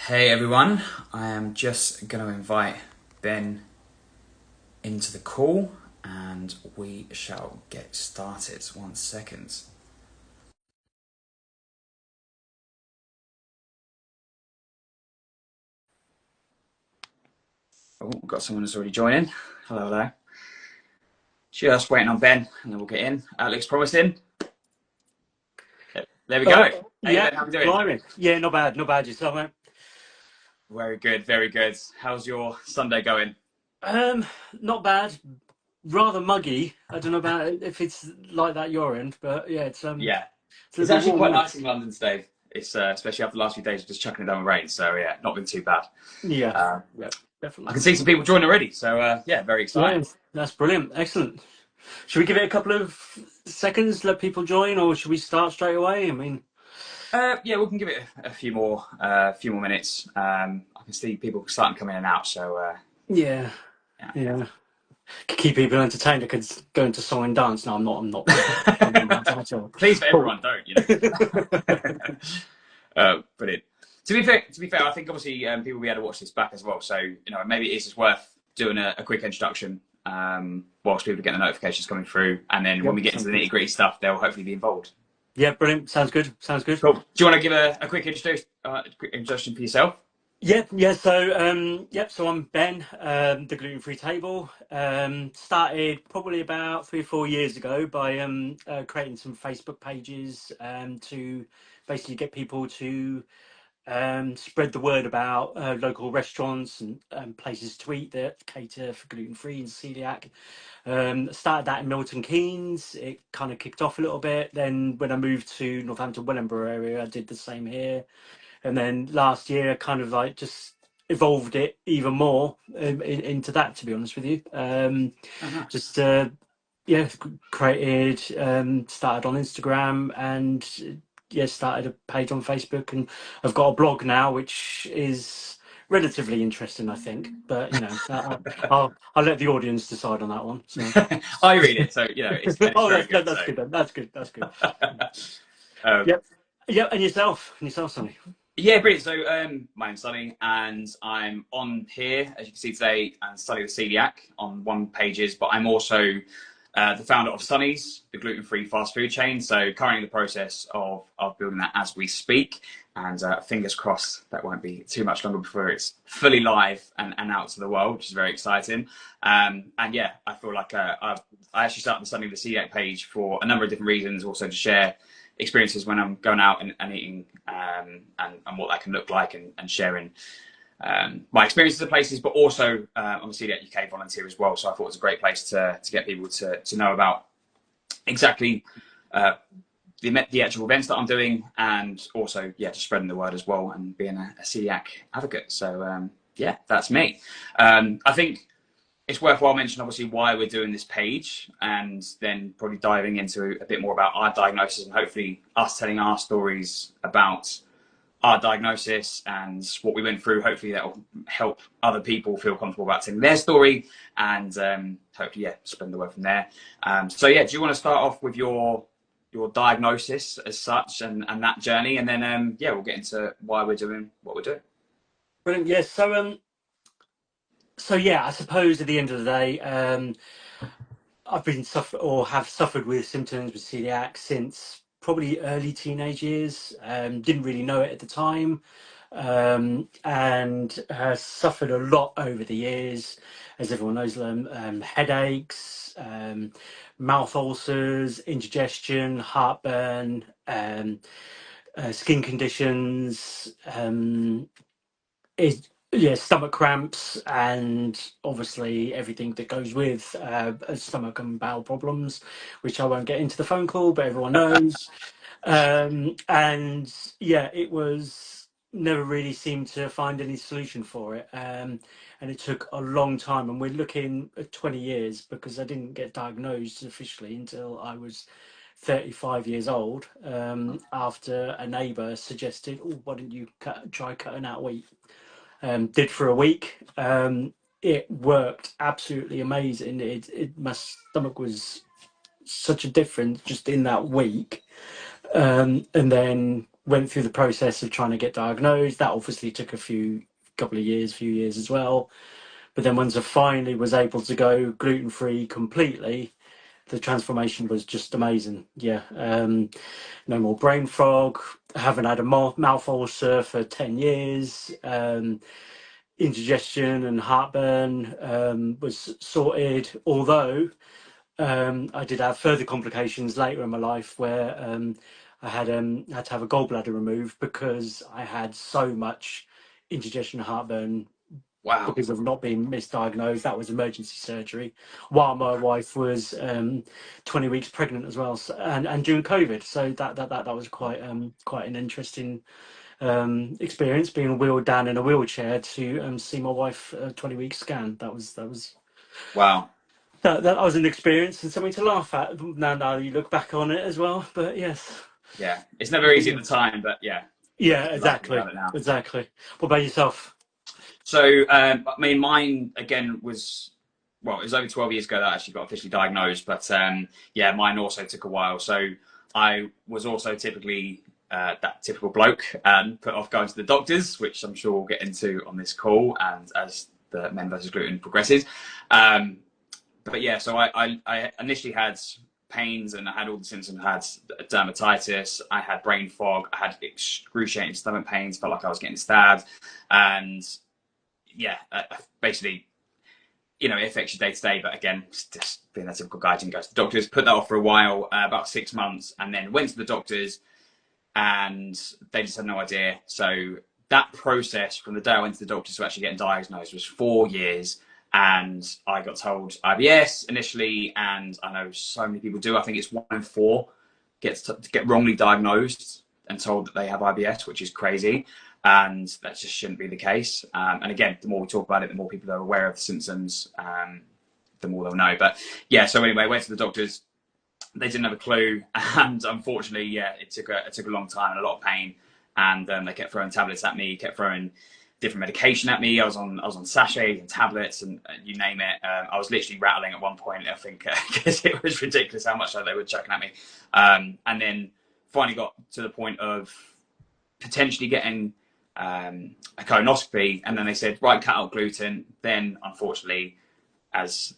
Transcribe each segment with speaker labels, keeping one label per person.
Speaker 1: Hey everyone, I am just going to invite Ben into the call and we shall get started. 1 second. Oh, we've got someone who's already joining. Hello there. Just waiting on Ben and then we'll get in. Alex promised in. There we go. Hey
Speaker 2: Yeah,
Speaker 1: Ben, how are we doing?
Speaker 2: blimey. Yeah, not bad yourself, mate.
Speaker 1: Very good, very good. How's your Sunday going?
Speaker 2: Um, Not bad. Rather muggy. I don't know about if it's like that your end, but yeah,
Speaker 1: Yeah,
Speaker 2: it's a
Speaker 1: it's
Speaker 2: little bit
Speaker 1: actually
Speaker 2: warm
Speaker 1: quite
Speaker 2: now.
Speaker 1: nice in London today. It's especially after the last few days of just chucking it down with rain. So yeah, not been too bad.
Speaker 2: Yeah,
Speaker 1: Uh,
Speaker 2: yeah,
Speaker 1: I
Speaker 2: definitely.
Speaker 1: can see some people join already. So yeah, very exciting.
Speaker 2: Yeah, that's brilliant. Excellent. Should we give it a couple of seconds, let people join, or should we start straight away? I mean,
Speaker 1: Yeah, we can give it a few more minutes. I can see people starting to come in and out, so
Speaker 2: yeah, yeah. Keep people entertained. I could go into song and dance. No, I'm not doing
Speaker 1: yeah.
Speaker 2: that at all.
Speaker 1: Please, for
Speaker 2: Cool.
Speaker 1: everyone, don't brilliant. To be fair, I think obviously people will be able to watch this back as well. So maybe it is just worth doing a quick introduction whilst people get the notifications coming through, and then when
Speaker 2: Yep,
Speaker 1: we get into
Speaker 2: sounds
Speaker 1: the
Speaker 2: good.
Speaker 1: nitty gritty stuff, they'll hopefully be involved.
Speaker 2: Yeah, brilliant. Sounds good. Sounds good.
Speaker 1: Cool. Do you want to give a quick introduction for yourself?
Speaker 2: Yeah. So I'm Ben, the Gluten Free Table. Started probably about 3 or 4 years ago by creating some Facebook pages to basically get people to spread the word about local restaurants and places to eat that cater for gluten free and celiac. Started that in Milton Keynes. It kind of kicked off a little bit. Then when I moved to Northampton Wellingborough area, I did the same here, and then last year I kind of like just evolved it even more into that, to be honest with you.
Speaker 1: Oh, nice.
Speaker 2: Just Yeah, created, started on Instagram, and yeah, started a page on Facebook, and I've got a blog now which is relatively interesting, I think, but I'll let the audience decide on that one. So
Speaker 1: I read it, so it's
Speaker 2: oh,
Speaker 1: very good.
Speaker 2: that's
Speaker 1: So.
Speaker 2: good then. That's good.
Speaker 1: um,
Speaker 2: Yep. Yep. And yourself, Sonny.
Speaker 1: yeah, brilliant. So my name's Sunny, and I'm on here, as you can see today, and Sunny the Celiac on one pages, but I'm also the founder of Sunny's, the gluten-free fast food chain. So currently in the process of building that as we speak, and fingers crossed that won't be too much longer before it's fully live and out to the world, which is very exciting. And yeah, I feel like I actually started the Sunny the Celiac page for a number of different reasons, also to share experiences when I'm going out and eating, and what that can look like, and sharing my experiences of places, but also on the Celiac UK volunteer as well. So I thought it was a great place to get people to know about exactly uh, the actual events that I'm doing, and also just spreading the word as well and being a celiac advocate. So yeah, that's me. I think it's worthwhile mentioning obviously why we're doing this page, and then probably diving into a bit more about our diagnosis, and hopefully us telling our stories about our diagnosis and what we went through. Hopefully that will help other people feel comfortable about telling their story, and hopefully spread the word from there. So yeah, do you want to start off with your diagnosis as such, and that journey, and then we'll get into why we're doing what we're doing.
Speaker 2: Brilliant. Yes. So yeah, I suppose at the end of the day, I've been suffer or have suffered with symptoms with celiac since probably early teenage years. Didn't really know it at the time, and suffered a lot over the years, as everyone knows. Headaches, mouth ulcers, indigestion, heartburn, skin conditions. Is Yeah, stomach cramps, and obviously everything that goes with stomach and bowel problems, which I won't get into the phone call, but everyone knows. And yeah, it was never really seemed to find any solution for it. And it took a long time, and we're looking at 20 years, because I didn't get diagnosed officially until I was 35 years old, after a neighbour suggested, oh, why don't you try cutting out wheat. Did for a week. It worked absolutely amazing. My stomach was such a difference just in that week. And then went through the process of trying to get diagnosed. That obviously took few years as well. But then once I finally was able to go gluten free completely, the transformation was just amazing. Yeah, no more brain fog. I haven't had a mouth ulcer for 10 years. Indigestion and heartburn was sorted. Although I did have further complications later in my life where had to have a gallbladder removed because I had so much indigestion and heartburn
Speaker 1: Wow.
Speaker 2: because of not being misdiagnosed. That was emergency surgery, while my wife was 20 weeks pregnant as well, so, and during COVID. So that was quite an interesting experience, being wheeled down in a wheelchair to see my wife 20 weeks scan.
Speaker 1: Wow.
Speaker 2: That was an experience and something to laugh at. Now you look back on it as well. But yes,
Speaker 1: Yeah. It's never easy at the time, but yeah,
Speaker 2: yeah,
Speaker 1: laughing
Speaker 2: exactly,
Speaker 1: about it now.
Speaker 2: exactly. What about yourself?
Speaker 1: So, I mean, mine again was, well, it was over 12 years ago that I actually got officially diagnosed, but yeah, mine also took a while. So I was also typically that typical bloke put off going to the doctors, which I'm sure we'll get into on this call and as the Men versus Gluten progresses. Um, but yeah, so I initially had pains and I had all the symptoms. I had dermatitis, I had brain fog, I had excruciating stomach pains, felt like I was getting stabbed, and yeah, basically, it affects you day to day. But again, just being that typical guy, didn't go to the doctors. Put that off for a while, about 6 months, and then went to the doctors, and they just had no idea. So that process from the day I went to the doctors to actually getting diagnosed was 4 years. And I got told IBS initially, and I know so many people do. I think it's 1 in 4 get wrongly diagnosed and told that they have IBS, which is crazy, and that just shouldn't be the case. And again, the more we talk about it, the more people are aware of the symptoms, the more they'll know. But yeah, so anyway, I went to the doctors. They didn't have a clue, and unfortunately, yeah, it took a long time and a lot of pain. And they kept throwing tablets at me, kept throwing different medication at me. I was on sachets and tablets and you name it. I was literally rattling at one point, I think, because it was ridiculous how much they were chucking at me. And then finally got to the point of potentially getting a colonoscopy, and then they said, right, cut out gluten. Then, unfortunately, as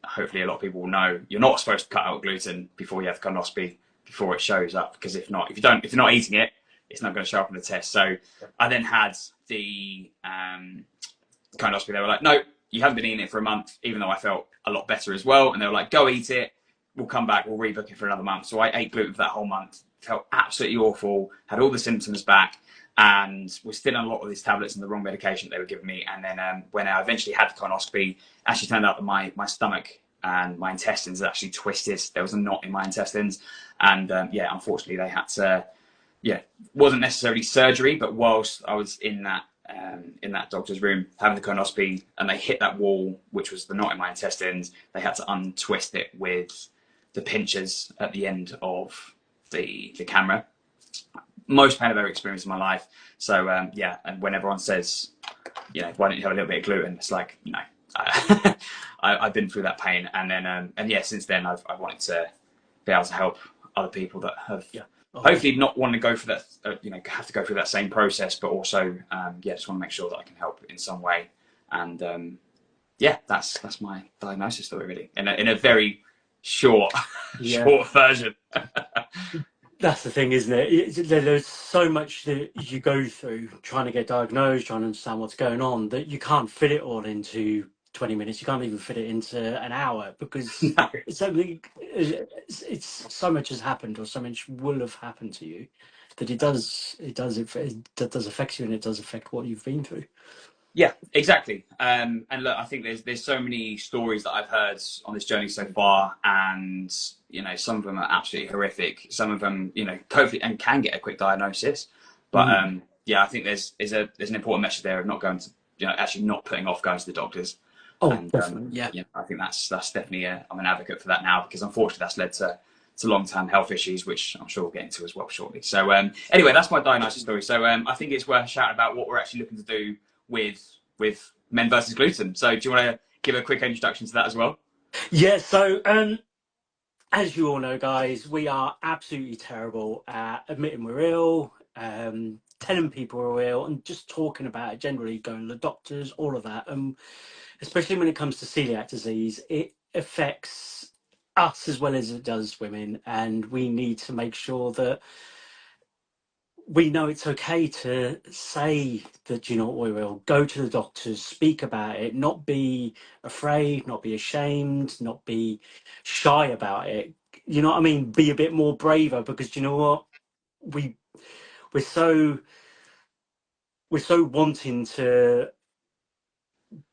Speaker 1: hopefully a lot of people will know, you're not supposed to cut out gluten before you have the colonoscopy, before it shows up, because if you're not eating it, it's not going to show up in the test. So I then had the colonoscopy. They were like, no, you haven't been eating it for a month, even though I felt a lot better as well. And they were like, go eat it. We'll come back. We'll rebook it for another month. So I ate gluten for that whole month. Felt absolutely awful. Had all the symptoms back, and was still on a lot of these tablets and the wrong medication they were giving me. And then when I eventually had the colonoscopy, actually turned out that my stomach and my intestines had actually twisted. There was a knot in my intestines, and yeah, unfortunately they had to. Yeah, wasn't necessarily surgery, but whilst I was in that doctor's room having the colonoscopy, and they hit that wall, which was the knot in my intestines, they had to untwist it with the pinchers at the end of the camera. Most pain I've ever experienced in my life. So yeah, and when everyone says, why don't you have a little bit of gluten? It's like, I've been through that pain, and then and yeah, since then I've wanted to be able to help other people that have.
Speaker 2: Yeah.
Speaker 1: Hopefully not want to go for that, have to go through that same process, but also, yeah, just want to make sure that I can help in some way. And yeah, that's my diagnosis story, really, in a very short,
Speaker 2: Yeah.
Speaker 1: short version.
Speaker 2: That's the thing, isn't it? There's so much that you go through trying to get diagnosed, trying to understand what's going on, that you can't fit it all into 20 minutes. You can't even fit it into an hour because
Speaker 1: No.
Speaker 2: it's so much has happened or so much will have happened to you that it does affect you, and it does affect what you've been through.
Speaker 1: Yeah, exactly. And look, I think there's so many stories that I've heard on this journey so far, and some of them are absolutely horrific. Some of them, hopefully, and can get a quick diagnosis. But yeah, I think there's an important message there of not going to, actually not putting off going to the doctors.
Speaker 2: Oh,
Speaker 1: And
Speaker 2: definitely, yeah.
Speaker 1: I think that's definitely I'm an advocate for that now, because unfortunately that's led to long-term health issues, which I'm sure we'll get into as well shortly. So anyway, that's my diagnosis story. So I think it's worth shouting about what we're actually looking to do with Men versus Gluten. So do you want to give a quick introduction to that as well?
Speaker 2: Yeah, so as you all know, guys, we are absolutely terrible at admitting we're ill, telling people are ill, and just talking about it generally, going to the doctors, all of that. Especially when it comes to celiac disease, it affects us as well as it does women, and we need to make sure that we know it's okay to say that, you know what, we will go to the doctors, speak about it, not be afraid, not be ashamed, not be shy about it. You know what I mean? Be a bit more braver, because you know what, we we're so we're so wanting to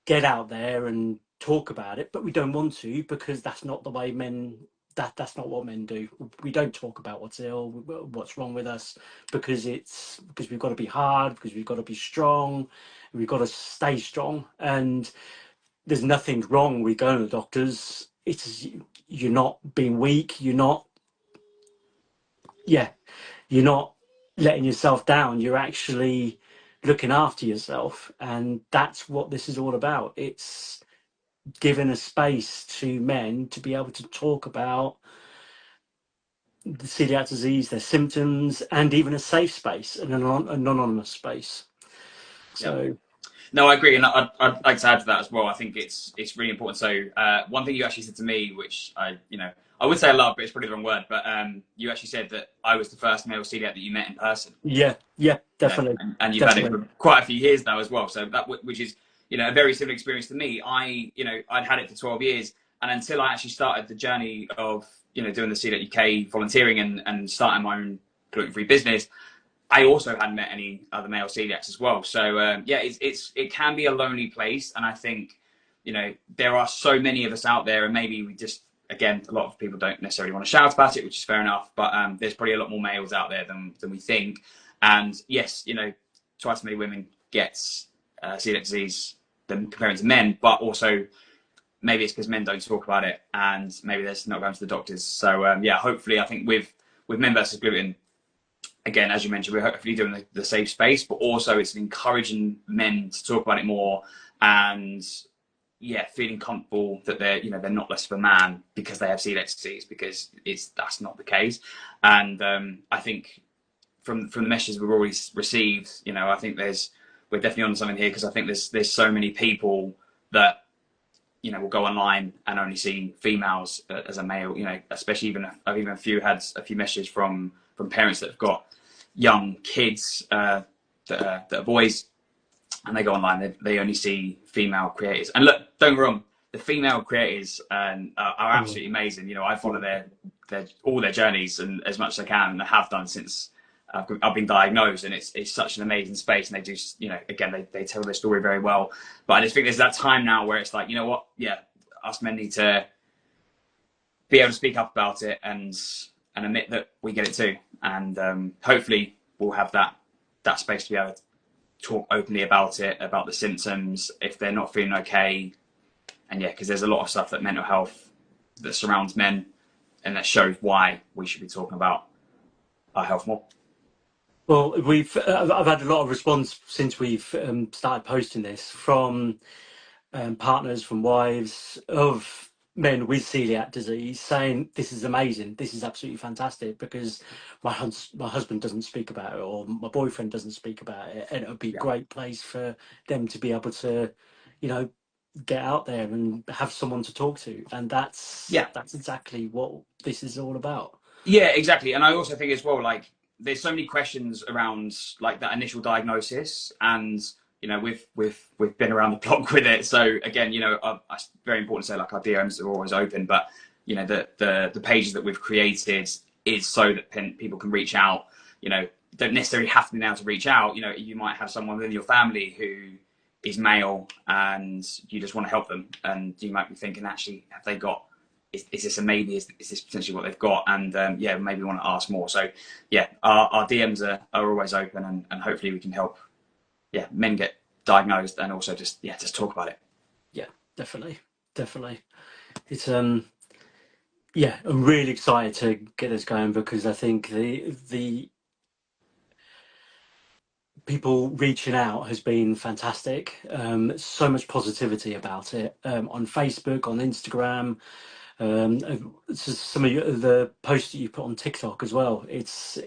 Speaker 2: get out there and talk about it, but we don't want to, because that's not the way men. That's not what men do. We don't talk about what's ill, what's wrong with us, because we've got to be hard, because we've got to be strong, we've got to stay strong. And there's nothing wrong with going to the doctors. It's You're not being weak. Yeah, you're not letting yourself down. You're actually looking after yourself, and that's what this is all about. It's giving a space to men to be able to talk about the celiac disease, their symptoms, and even a safe space, an anonymous space.
Speaker 1: Yeah.
Speaker 2: So,
Speaker 1: No, I agree, and I'd like to add to that as well. I think it's really important. So one thing you actually said to me, which I would say I love, but it's probably the wrong word. But you actually said that I was the first male celiac that you met in person.
Speaker 2: yeah, yeah,
Speaker 1: You know,
Speaker 2: definitely,
Speaker 1: and you've had it
Speaker 2: definitely.
Speaker 1: for quite a few years now as well. So which is a very similar experience to me. I'd had it for 12 years, and until I actually started the journey of doing the celiac UK volunteering and starting my own gluten-free business, I also hadn't met any other male celiacs as well. So yeah, it can be a lonely place, and I think there are so many of us out there, and maybe we just, again, a lot of people don't necessarily want to shout about it, which is fair enough. But there's probably a lot more males out there than we think. And yes, twice as many women get celiac disease than comparing to men, but also maybe it's because men don't talk about it, and maybe they're not going to the doctors. So yeah, hopefully, I think with Men versus Gluten, again, as you mentioned, we're hopefully doing the safe space, but also it's encouraging men to talk about it more, and yeah, feeling comfortable that they're not less of a man because they have celiac disease, because that's not the case. And I think from the messages we've already received, I think we're definitely on something here, because I think there's so many people that will go online and only see females as a male. Especially I've even had a few messages from parents that have got young kids that are boys, and they go online, they only see female creators. And look, don't get me wrong, the female creators are
Speaker 2: Mm.
Speaker 1: absolutely amazing. I follow all their journeys, and as much as I can, and I have done since I've been diagnosed. And it's such an amazing space, and they do, again, they tell their story very well. But I just think there's that time now where it's like, you know what, yeah, us men need to be able to speak up about it and admit that we get it too. And hopefully we'll have that space to be able to talk openly about it, about the symptoms, if they're not feeling okay. And yeah, because there's a lot of stuff that mental health that surrounds men, and that shows why we should be talking about our health more.
Speaker 2: Well, I've had a lot of response since we've started posting this from partners, from wives of men with celiac disease, saying this is amazing, this is absolutely fantastic, because my husband doesn't speak about it, or my boyfriend doesn't speak about it, and it would be a
Speaker 1: Yeah.
Speaker 2: great place for them to be able to, you know, get out there and have someone to talk to. And that's
Speaker 1: Yeah.
Speaker 2: exactly what this is all about.
Speaker 1: Yeah, exactly. And I also think as well, like, there's so many questions around like that initial diagnosis, and we've been around the block with it. So again, it's very important to say, like, our DMs are always open, but the pages that we've created is so that people can reach out. Don't necessarily have to be able to reach out. You might have someone within your family who is male, and you just want to help them, and you might be thinking, actually, have they got, is this a maybe? Is this potentially what they've got? And yeah, maybe want to ask more. So yeah, our DMs are always open, and hopefully we can help men get diagnosed, and also just talk about it.
Speaker 2: Yeah, definitely, definitely. It's yeah, I'm really excited to get this going, because I think the people reaching out has been fantastic. So much positivity about it, on Facebook, on Instagram. Some of the posts that you put on TikTok as well. It's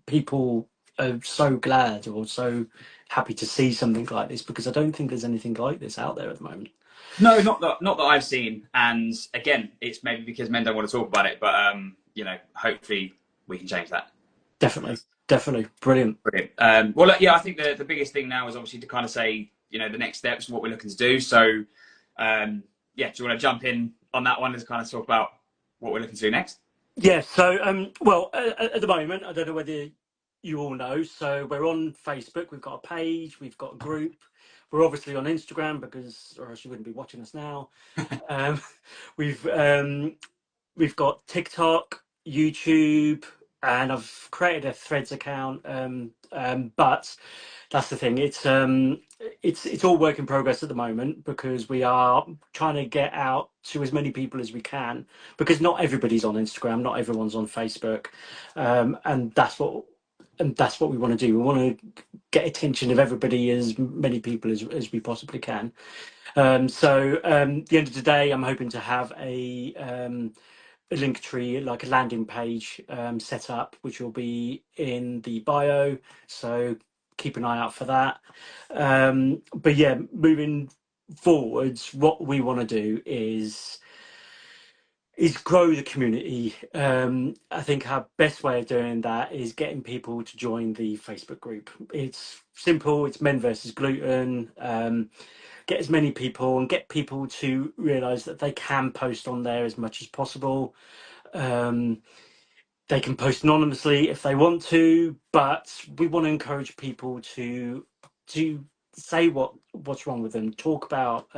Speaker 2: people. are so glad or so happy to see something like this, because I don't think there's anything like this out there at the moment.
Speaker 1: No, not that I've seen. And again, it's maybe because men don't want to talk about it, but hopefully we can change that.
Speaker 2: Definitely, definitely, brilliant.
Speaker 1: Brilliant. Well, yeah, I think the biggest thing now is obviously to kind of say, the next steps, what we're looking to do. So, yeah, do you want to jump in on that one and kind of talk about what we're looking to do next?
Speaker 2: Yeah. So, well, at the moment, I don't know whether you all know. So we're on Facebook. We've got a page. We've got a group. We're obviously on Instagram, because, or else you wouldn't be watching us now. Um, we've we've got TikTok, YouTube, and I've created a Threads account. But that's the thing. It's all work in progress at the moment, because we are trying to get out to as many people as we can, because not everybody's on Instagram, not everyone's on Facebook, and that's what we want to do. We want to get attention of everybody, as many people as we possibly can. The end of the day, I'm hoping to have a link tree, like a landing page, set up, which will be in the bio. So keep an eye out for that. But yeah, moving forwards, what we want to do is grow the community. I think our best way of doing that is getting people to join the Facebook group. It's simple. It's Men versus Gluten. Get as many people and get people to realize that they can post on there as much as possible. Um, they can post anonymously if they want to, but we want to encourage people to say what's wrong with them, talk about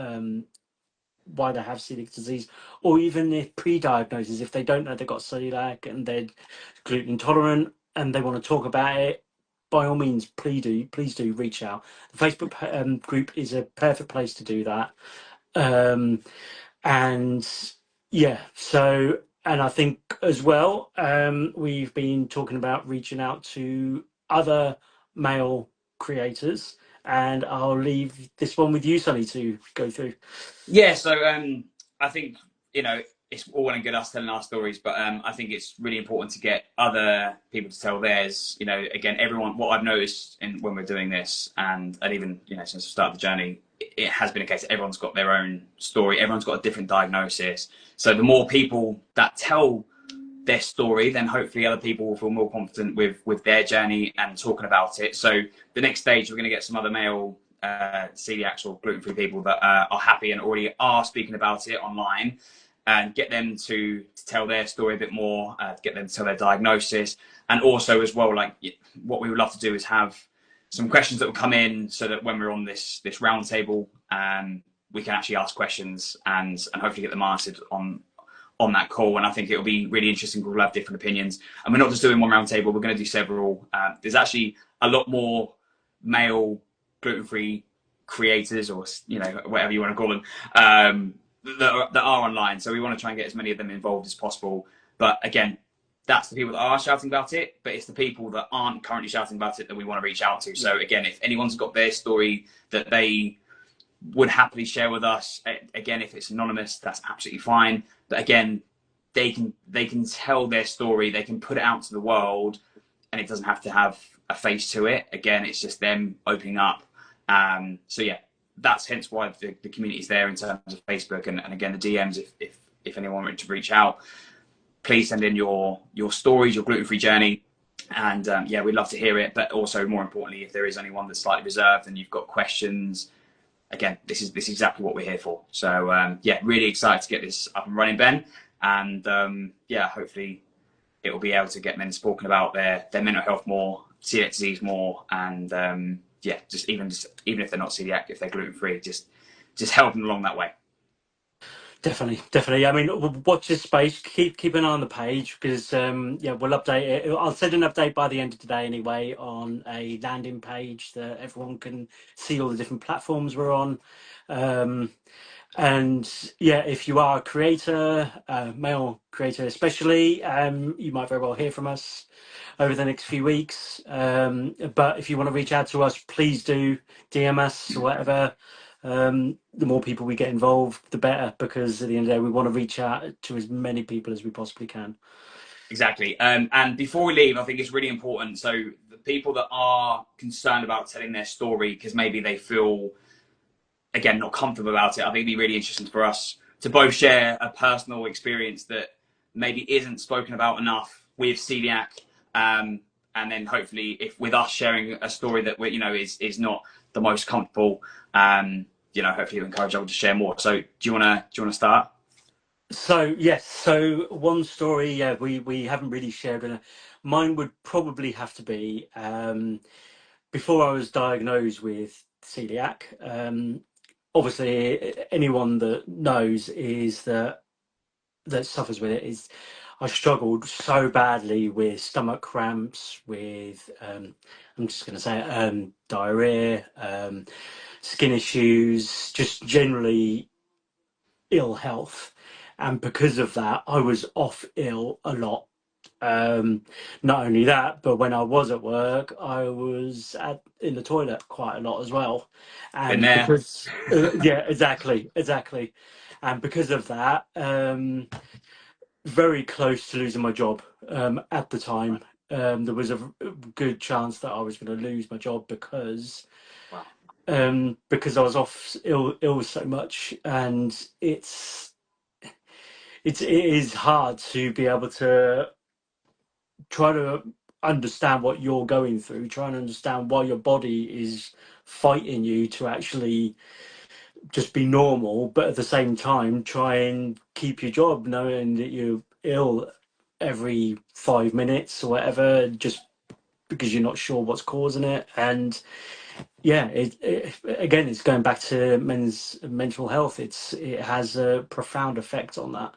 Speaker 2: why they have celiac disease, or even if pre-diagnosis, if they don't know they've got celiac and they're gluten intolerant and they want to talk about it. By all means, please do reach out. The Facebook group is a perfect place to do that. Um, and yeah, so, and I think as well, we've been talking about reaching out to other male creators, and I'll leave this one with you, Sonny, to go through.
Speaker 1: Yeah, so I think it's all well and good us telling our stories, but I think it's really important to get other people to tell theirs. Again, everyone. What I've noticed when we're doing this, and even since the start of the journey, it has been a case that everyone's got their own story. Everyone's got a different diagnosis. So the more people that tell their story, then hopefully other people will feel more confident with their journey and talking about it. So the next stage, we're going to get some other male celiacs or gluten-free people that are happy and already are speaking about it online, and get them to tell their story a bit more, get them to tell their diagnosis. And also as well, like what we would love to do is have some questions that will come in, so that when we're on this round table, we can actually ask questions and hopefully get them answered on that call. And I think it'll be really interesting. We'll have different opinions, and we're not just doing one round table. We're going to do several. There's actually a lot more male gluten-free creators, or whatever you want to call them, that are online. So we want to try and get as many of them involved as possible. But again, that's the people that are shouting about it, but it's the people that aren't currently shouting about it that we want to reach out to. So again, if anyone's got their story that they would happily share with us, again, if it's anonymous, that's absolutely fine. But again, they can tell their story, they can put it out to the world, and it doesn't have to have a face to it. Again, it's just them opening up. So yeah, that's hence why the community is there in terms of Facebook, and again, the DMs, if anyone wanted to reach out, please send in your stories, your gluten-free journey. And yeah, we'd love to hear it. But also, more importantly, if there is anyone that's slightly reserved and you've got questions, again, this is exactly what we're here for. So yeah, really excited to get this up and running, Ben. And yeah, hopefully it will be able to get men talking about their mental health more, celiac disease more, and yeah, even if they're not celiac, if they're gluten free, just help them along that way.
Speaker 2: Definitely, definitely. I mean, watch this space. Keep an eye on the page, because yeah, we'll update it. I'll send an update by the end of today anyway, on a landing page that everyone can see all the different platforms we're on. Um, and yeah, if you are a creator, male creator especially, you might very well hear from us over the next few weeks. But if you want to reach out to us, please do DM us or whatever. The more people we get involved, the better, because at the end of the day, we want to reach out to as many people as we possibly can.
Speaker 1: Exactly. And before we leave, I think it's really important. So people that are concerned about telling their story because maybe they feel, again, not comfortable about it, I think it'd be really interesting for us to both share a personal experience that maybe isn't spoken about enough with celiac, and then hopefully, if with us sharing a story that we, is not the most comfortable, hopefully you encourage others to share more. So, do you wanna start?
Speaker 2: So yes, so one story, yeah, we haven't really shared. Mine would probably have to be before I was diagnosed with celiac. Obviously, anyone that knows is that suffers with it is I struggled so badly with stomach cramps, with I'm just going to say it, diarrhea, skin issues, just generally ill health, and because of that, I was off ill a lot. Not only that, but when I was at work, I was in the toilet quite a lot as well,
Speaker 1: Been
Speaker 2: and
Speaker 1: there.
Speaker 2: because yeah, exactly, and because of that, very close to losing my job at the time. There was a good chance that I was going to lose my job
Speaker 1: Wow.
Speaker 2: because I was off ill so much, and it is hard to be able to try to understand what you're going through, try and understand why your body is fighting you to actually just be normal, but at the same time try and keep your job, knowing that you're ill every 5 minutes or whatever, just because you're not sure what's causing it. And yeah, again, it's going back to men's mental health. It has a profound effect on that.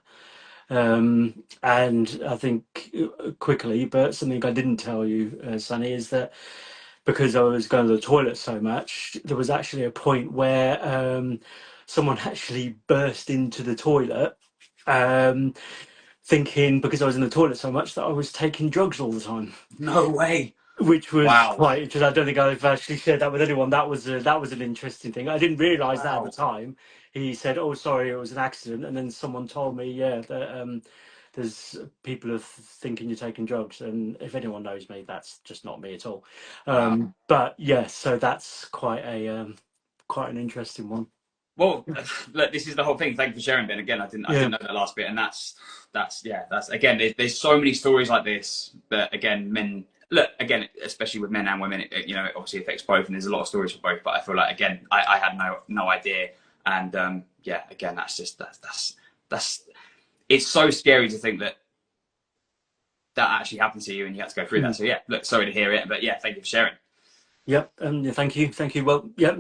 Speaker 2: And I think quickly, but something I didn't tell you, Sonny, is that because I was going to the toilet so much, there was actually a point where someone actually burst into the toilet, um, thinking because I was in the toilet so much that I was taking drugs all the time,
Speaker 1: No way.
Speaker 2: which was
Speaker 1: Wow.
Speaker 2: quite interesting. I don't think I've actually shared that with anyone. That was an interesting thing. I didn't realise that at the
Speaker 1: Wow.
Speaker 2: time. He said, "Oh, sorry, it was an accident," and then someone told me, "Yeah, that there's people are thinking you're taking drugs," and if anyone knows me, that's just not me at all.
Speaker 1: Wow.
Speaker 2: But yes, so that's quite an interesting one.
Speaker 1: Well, look, this is the whole thing. Thank you for sharing, Ben. Again, I
Speaker 2: Yeah,
Speaker 1: didn't know that last bit, and that's yeah, that's again. There's so many stories like this that again, men look again, especially with men and women. It obviously affects both, and there's a lot of stories for both. But I feel like again, I had no idea, and yeah, again, that's it's so scary to think that that actually happened to you, and you had to go through that.
Speaker 2: mm.
Speaker 1: So yeah, look, sorry to hear it, but yeah, thank you for sharing.
Speaker 2: Yep. Thank you. Well, yeah.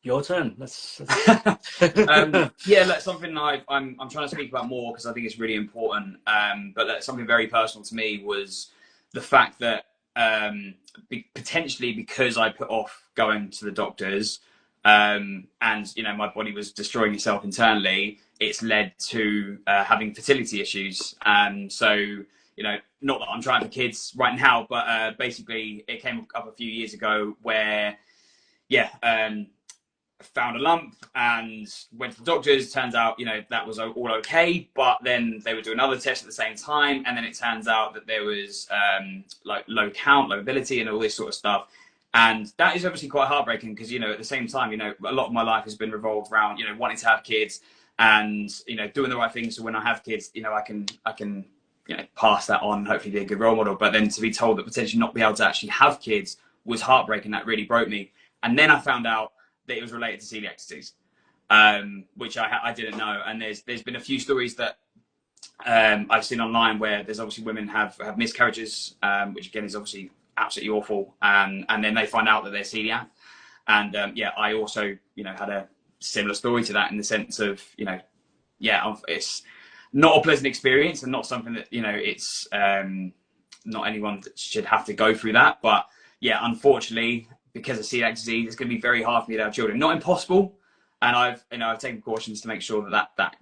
Speaker 2: Your turn. Let's.
Speaker 1: Yeah, that's something I'm trying to speak about more because I think it's really important. But something very personal to me was the fact that potentially because I put off going to the doctors, and my body was destroying itself internally, it's led to having fertility issues. So not that I'm trying for kids right now, but basically it came up a few years ago where yeah. Found a lump and went to the doctors. Turns out, that was all okay. But then they would do another test at the same time, and then it turns out that there was like low count, low ability, and all this sort of stuff. And that is obviously quite heartbreaking because at the same time, a lot of my life has been revolved around wanting to have kids and doing the right thing. So when I have kids, I can pass that on, hopefully be a good role model. But then to be told that potentially not be able to actually have kids was heartbreaking. That really broke me. And then I found out that it was related to celiac disease, which I didn't know. And there's been a few stories that I've seen online where there's obviously women have miscarriages, which again is obviously absolutely awful. And then they find out that they're celiac. And yeah, I also had a similar story to that in the sense of yeah, it's not a pleasant experience and not something that it's not anyone that should have to go through that. But yeah, unfortunately, because of celiac disease, it's going to be very hard for me to have children. Not impossible, and I've taken precautions to make sure that that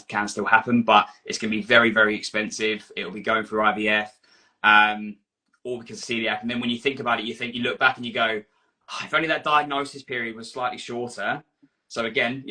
Speaker 1: can still happen, but it's going to be very, very expensive. It'll be going through IVF, all because of celiac. And then when you think about it, you look back and you go, oh, if only that diagnosis period was slightly shorter. So again,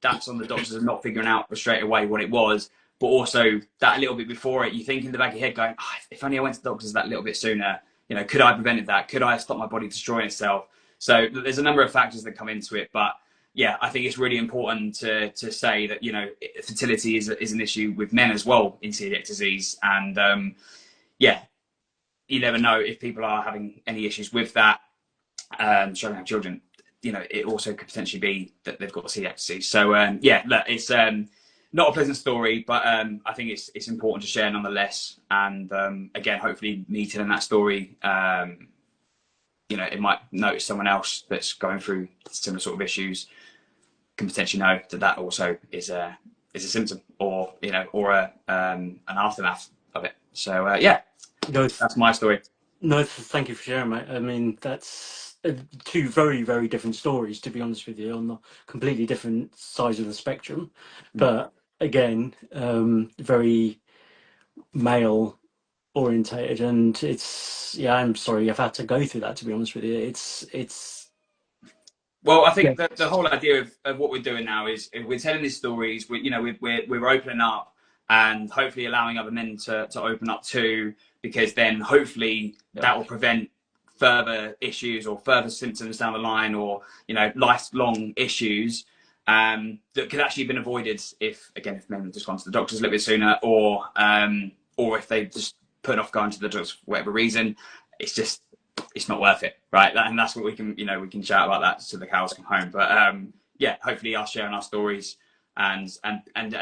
Speaker 1: that's on the doctors not figuring out straight away what it was. but also that little bit before it, you think in the back of your head going, oh, if only I went to the doctors that little bit sooner, you know, could I have prevented that? Could I have stopped my body destroying itself? So there's a number of factors that come into it, but yeah, I think it's really important to say that, you know, fertility is an issue with men as well in celiac disease. And yeah, you never know if people are having any issues with that, struggling to have children. You know, it also could potentially be that they've got celiac disease. So yeah, look, it's not a pleasant story, but I think it's important to share nonetheless. And again, hopefully, me telling that story, you know, it might notice someone else that's going through similar sort of issues can potentially know that that also is a symptom, or you know, or an aftermath of it. So yeah,
Speaker 2: No,
Speaker 1: that's my story.
Speaker 2: no, thank you for sharing, mate. I mean, that's two very, very different stories, to be honest with you, on the completely different sides of the spectrum. But again, very male orientated, and it's yeah. I'm sorry I've had to go through that. To be honest with you, it's
Speaker 1: Well, I
Speaker 2: yeah,
Speaker 1: think that the whole idea of what we're doing now is we're telling these stories. You know, we're opening up and hopefully allowing other men to open up too, because then hopefully that will prevent further issues or further symptoms down the line, or you know, lifelong issues that could actually have been avoided if, again, if men had just gone to the doctors a little bit sooner, or if they just put off going to the doctors for whatever reason. It's just it's not worth it, right? And that's what we can, you know, we can shout about that to the cows come home. But yeah, hopefully us sharing our stories and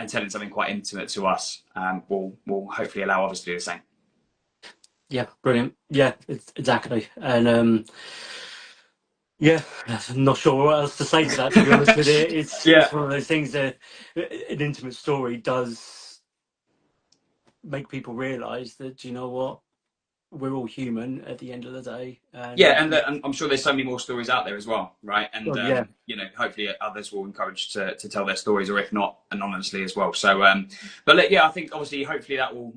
Speaker 1: telling something quite intimate to us will hopefully allow others to do the same.
Speaker 2: yeah, brilliant. Yeah, exactly. And yeah, I'm not sure what else to say to that. To be honest with you,
Speaker 1: Yeah,
Speaker 2: it's one of those things that an intimate story does make people realise that you know what, we're all human at the end of the day,
Speaker 1: yeah,
Speaker 2: and
Speaker 1: and I'm sure there's so many more stories out there as well, right? And
Speaker 2: well, yeah,
Speaker 1: you know, hopefully others will encourage to tell their stories, or if not, anonymously as well. So, but yeah, I think obviously, hopefully that will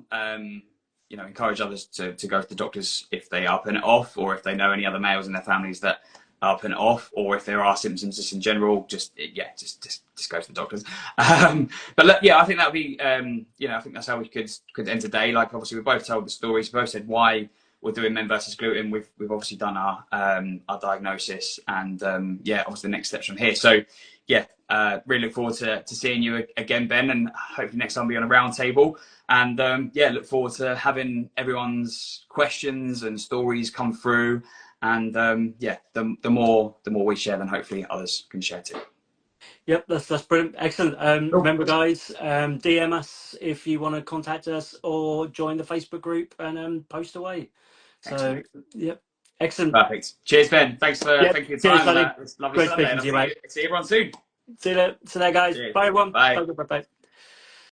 Speaker 1: you know, encourage others to go to the doctors if they are putting it off, or if they know any other males in their families that are putting it off, or if there are symptoms just in general, just yeah, just go to the doctors. But yeah, I think that would be you know, I think that's how we could end today. Like obviously, we both told the stories, we both said why we're doing Men versus Gluten. We've obviously done our diagnosis, and yeah, obviously the next steps from here. So yeah, really look forward to seeing you again, Ben, and hopefully next time we'll be on a round table. And yeah, look forward to having everyone's questions and stories come through. And yeah, the more we share, then hopefully others can share too.
Speaker 2: yep, that's brilliant, excellent.
Speaker 1: Cool.
Speaker 2: Remember, guys, DM us if you want to contact us, or join the Facebook group and post away. So,
Speaker 1: Excellent.
Speaker 2: yep, excellent.
Speaker 1: Perfect. Cheers, Ben. Thanks for
Speaker 2: Yep,
Speaker 1: your
Speaker 2: cheers,
Speaker 1: time on
Speaker 2: buddy.
Speaker 1: that. It's lovely
Speaker 2: Great
Speaker 1: Sunday, and
Speaker 2: speaking
Speaker 1: I'll
Speaker 2: to you, mate.
Speaker 1: see everyone soon.
Speaker 2: See you there, guys.
Speaker 1: Cheers.
Speaker 2: Bye, everyone.
Speaker 1: Bye.
Speaker 2: Bye, bye, bye.